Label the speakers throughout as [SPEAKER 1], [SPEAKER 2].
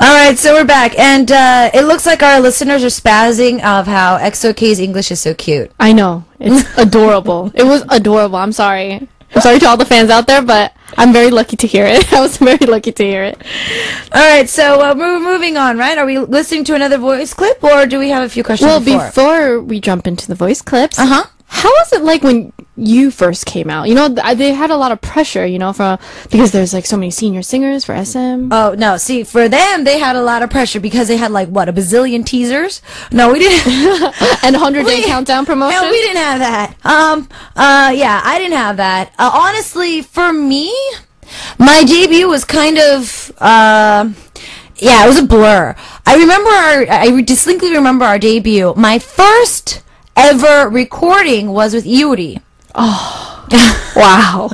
[SPEAKER 1] All right, so we're back, and it looks like our listeners are spazzing of how XOK's English is so cute.
[SPEAKER 2] I know. It's adorable. It was adorable. I'm sorry. I'm sorry to all the fans out there, but I'm very lucky to hear it. I was very lucky to hear it.
[SPEAKER 1] All right, so we're moving on, right? Are we listening to another voice clip, or do we have a few questions
[SPEAKER 2] before we jump into the voice clips, how was it like when you first came out? You know, they had a lot of pressure, you know, because there's like so many senior singers for SM.
[SPEAKER 1] Oh, no. See, for them, they had a lot of pressure because they had like, what, a bazillion teasers? No, we didn't.
[SPEAKER 2] And 100-day countdown promotion?
[SPEAKER 1] No, we didn't have that. Yeah, I didn't have that. Honestly, for me, my debut was kind of, yeah, it was a blur. I distinctly remember our debut. My first ever recording was with Iuri.
[SPEAKER 2] Oh, wow.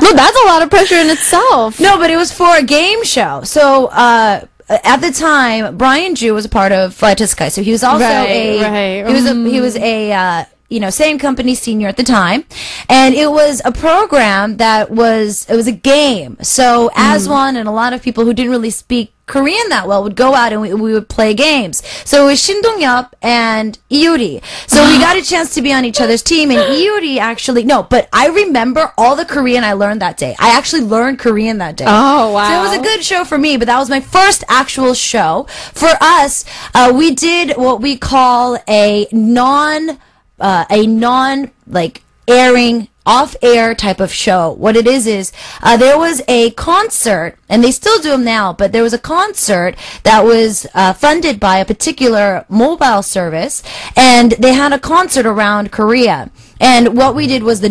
[SPEAKER 2] No, that's a lot of pressure in itself.
[SPEAKER 1] No, but it was for a game show. So, at the time, Brian Ju was a part of Fly to Sky. So he was also he was a you know, same company senior at the time. And it was a program it was a game. So Aswan and a lot of people who didn't really speak Korean that well would go out and we would play games. So it was Shin Dong-yup and Iuri. So we got a chance to be on each other's team, and Iuri but I remember all the Korean I learned that day. I actually learned Korean that day.
[SPEAKER 2] Oh, wow.
[SPEAKER 1] So it was a good show for me, but that was my first actual show. For us, we did what we call a non airing off-air type of show. What it is there was a concert, and they still do them now, but there was a concert that was funded by a particular mobile service, and they had a concert around Korea. And what we did was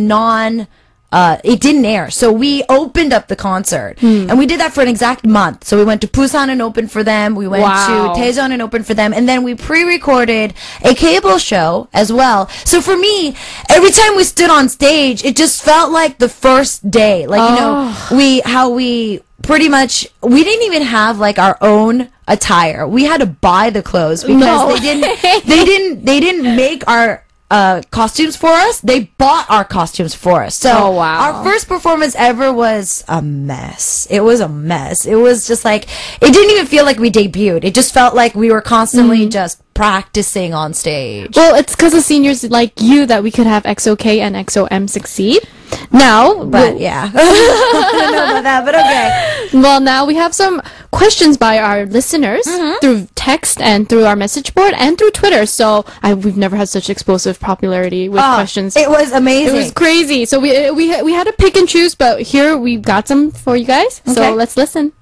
[SPEAKER 1] it didn't air. So we opened up the concert. And we did that for an exact month. So we went to Busan and opened for them. We went to Daejeon and opened for them. And then we pre-recorded a cable show as well. So for me, every time we stood on stage, it just felt like the first day. Like, you know, we pretty much, we didn't even have like our own attire. We had to buy the clothes because they didn't make our costumes for us. They bought our costumes for us. So our first performance ever was a mess. It was a mess. It was just like, it didn't even feel like we debuted. It just felt like we were constantly just practicing on stage.
[SPEAKER 2] Well, it's because of seniors like you that we could have XOK and XOM succeed. Now,
[SPEAKER 1] yeah. I don't know about that, but okay.
[SPEAKER 2] Well, now we have some questions by our listeners through text and through our message board and through Twitter. So we've never had such explosive popularity with questions.
[SPEAKER 1] It was amazing.
[SPEAKER 2] It was crazy. So we had to pick and choose, but here we got some for you guys. Okay. So let's listen.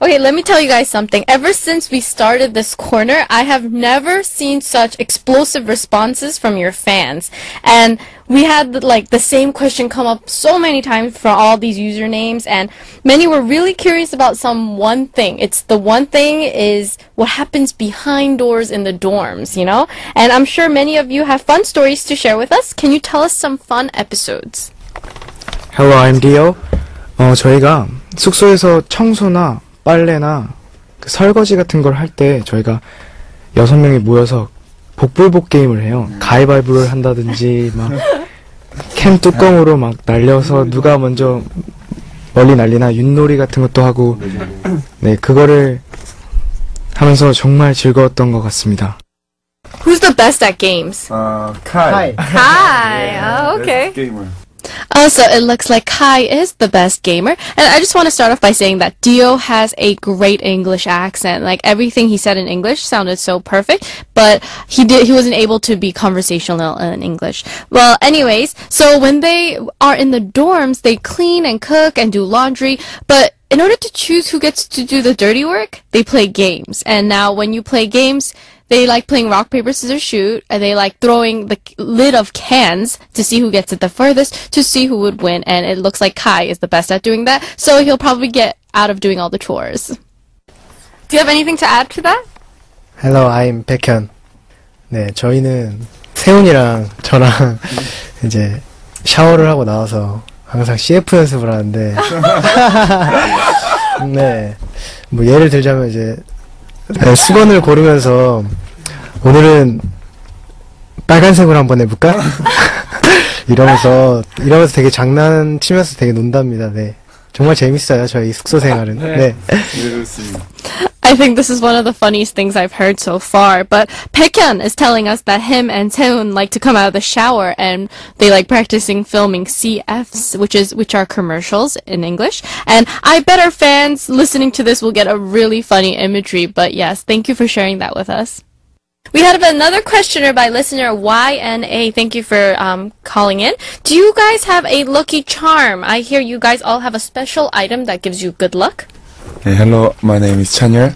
[SPEAKER 2] Okay, let me tell you guys something. Ever since we started this corner, I have never seen such explosive responses from your fans. And we had the same question come up so many times for all these usernames, and many were really curious about one thing. It's the one thing is what happens behind doors in the dorms, you know? And I'm sure many of you have fun stories to share with us. Can you tell us some fun episodes?
[SPEAKER 3] Hello, I'm Dio. 저희가 숙소에서 청소나 빨래나 설거지 같은 걸 할 때 저희가 6명이 모여서 복불복 게임을 해요. 가위바위보를 한다든지 막 캔 뚜껑으로 막 날려서 누가 먼저 멀리 날리나 윷놀이 같은 것도 하고 네, 그거를 하면서 정말 즐거웠던 것 같습니다.
[SPEAKER 2] Who's the best at games?
[SPEAKER 4] Kai.
[SPEAKER 2] Kai. Oh, okay.
[SPEAKER 4] Gamer.
[SPEAKER 2] So it looks like Kai is the best gamer. And I just want to start off by saying that Dio has a great English accent. Like, everything he said in English sounded so perfect, but he wasn't able to be conversational in English. Well, anyways, so when they are in the dorms, they clean and cook and do laundry, but in order to choose who gets to do the dirty work, they play games. And now when you play games, they like playing rock, paper, scissors, shoot, and they like throwing the lid of cans to see who gets it the furthest, to see who would win, and it looks like Kai is the best at doing that, so he'll probably get out of doing all the chores. Do you have anything to add to that?
[SPEAKER 3] Hello, I'm 백현. 네, 저희는 세훈이랑 저랑 이제 샤워를 하고 나와서 항상 CF 연습을 하는데 네, 뭐 예를 들자면 이제 수건을 고르면서 오늘은 빨간색으로 한번 해볼까? 이러면서 되게 장난치면서 되게 논답니다. 네. 정말 재밌어요. 저희 숙소 생활은. 네.
[SPEAKER 2] I think this is one of the funniest things I've heard so far. But Baekhyun is telling us that him and Seun like to come out of the shower and they like practicing filming CFs, which are commercials in English. And I bet our fans listening to this will get a really funny imagery. But yes, thank you for sharing that with us. We had another questioner by listener YNA. Thank you for calling in. Do you guys have a lucky charm? I hear you guys all have a special item that gives you good luck.
[SPEAKER 4] 네, hello, my name is 찬열.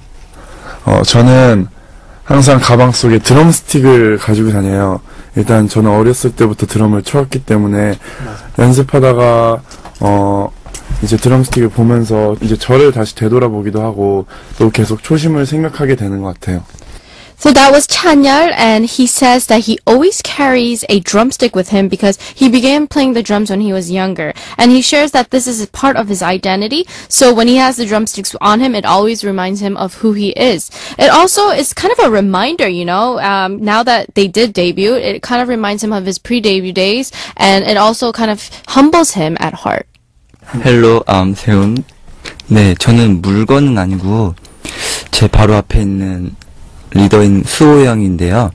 [SPEAKER 4] 저는 항상 가방 속에 드럼 스틱을 가지고 다녀요. 일단 저는 어렸을 때부터 드럼을 쳤기 때문에 연습하다가 이제 드럼 스틱을 보면서 이제 저를 다시 되돌아보기도 하고 또 계속 초심을 생각하게 되는 것 같아요.
[SPEAKER 2] So that was Chanyal, and he says that he always carries a drumstick with him because he began playing the drums when he was younger. And he shares that this is a part of his identity, so when he has the drumsticks on him, it always reminds him of who he is. It also is kind of a reminder, you know, now that they did debut, it kind of reminds him of his pre-debut days, and it also kind of humbles him at heart.
[SPEAKER 5] 헬로, 세훈. 네, 저는 물건은 아니고 제 바로 앞에 있는 리더인 수호 형인데요.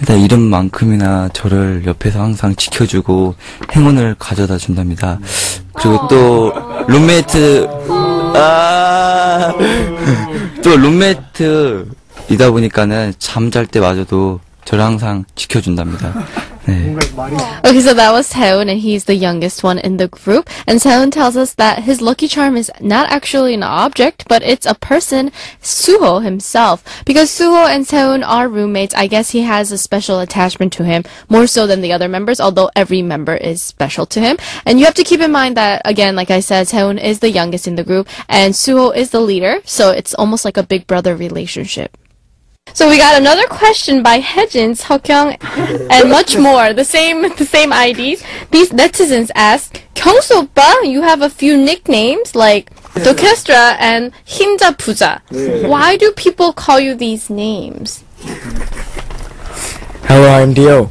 [SPEAKER 5] 일단 이름만큼이나 저를 옆에서 항상 지켜주고 행운을 가져다 준답니다. 그리고 또 룸메이트 또 룸메이트이다 보니까는 잠잘 때마저도 저를 항상 지켜준답니다. 네.
[SPEAKER 2] Okay, so that was Seun, and he's the youngest one in the group. And Seun tells us that his lucky charm is not actually an object, but it's a person, Suho himself. Because Suho and Seun are roommates, I guess he has a special attachment to him, more so than the other members, although every member is special to him. And you have to keep in mind that, again, like I said, Seun is the youngest in the group, and Suho is the leader, so it's almost like a big brother relationship. So we got another question by Hejin, Seokyoung, and much more. The same IDs. These netizens ask, 경수 오빠, you have a few nicknames like Dokestra and Himja Puja. Why do people call you these names?
[SPEAKER 3] Hello, I'm Dio.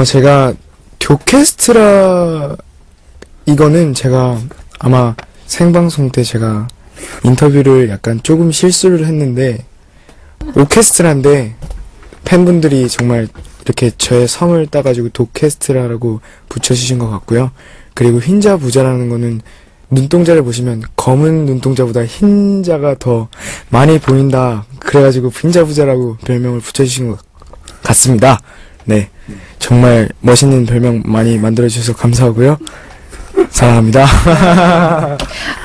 [SPEAKER 3] 제가 교캐스트라 이거는 제가 아마 생방송 때 제가 인터뷰를 약간 조금 실수를 했는데 오케스트라인데 팬분들이 정말 이렇게 저의 성을 따가지고 도케스트라라고 붙여주신 것 같고요. 그리고 흰자 부자라는 거는 눈동자를 보시면 검은 눈동자보다 흰자가 더 많이 보인다. 그래가지고 흰자 부자라고 별명을 붙여주신 것 같습니다. 네, 정말 멋있는 별명 많이 만들어주셔서 감사하고요. 사랑합니다.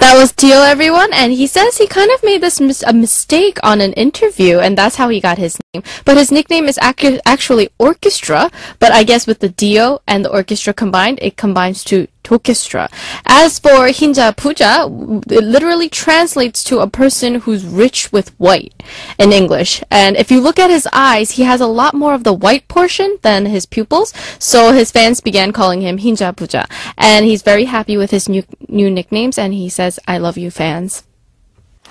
[SPEAKER 2] That was Teo, everyone, and he says he kind of made this a mistake on an interview, and that's how he got his name. But his nickname is actually Orchestra, but I guess with the Dio and the orchestra combined, it combines to Orchestra. As for Hinja Puja, it literally translates to a person who's rich with white in English. And if you look at his eyes, he has a lot more of the white portion than his pupils, so his fans began calling him Hinja Puja. And he's very happy with his new nicknames, and he says, I love you, fans.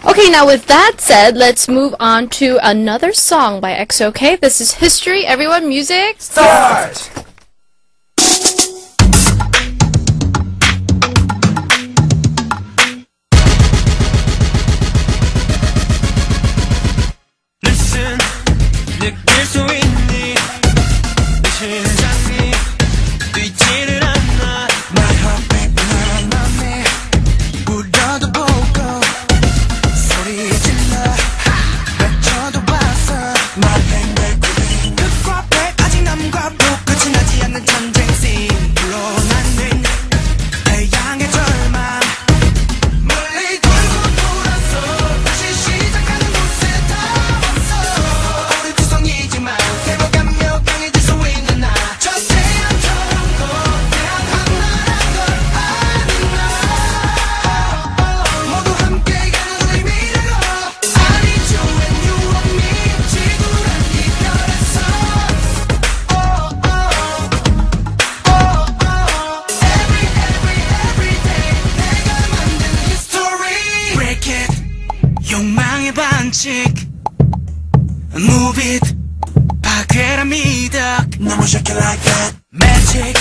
[SPEAKER 2] Okay, now with that said, let's move on to another song by XOK. This is History. Everyone, music, start!
[SPEAKER 6] Move it, 파괴라 미덕 너무 shake it like that. Magic,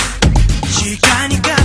[SPEAKER 6] 시간이 가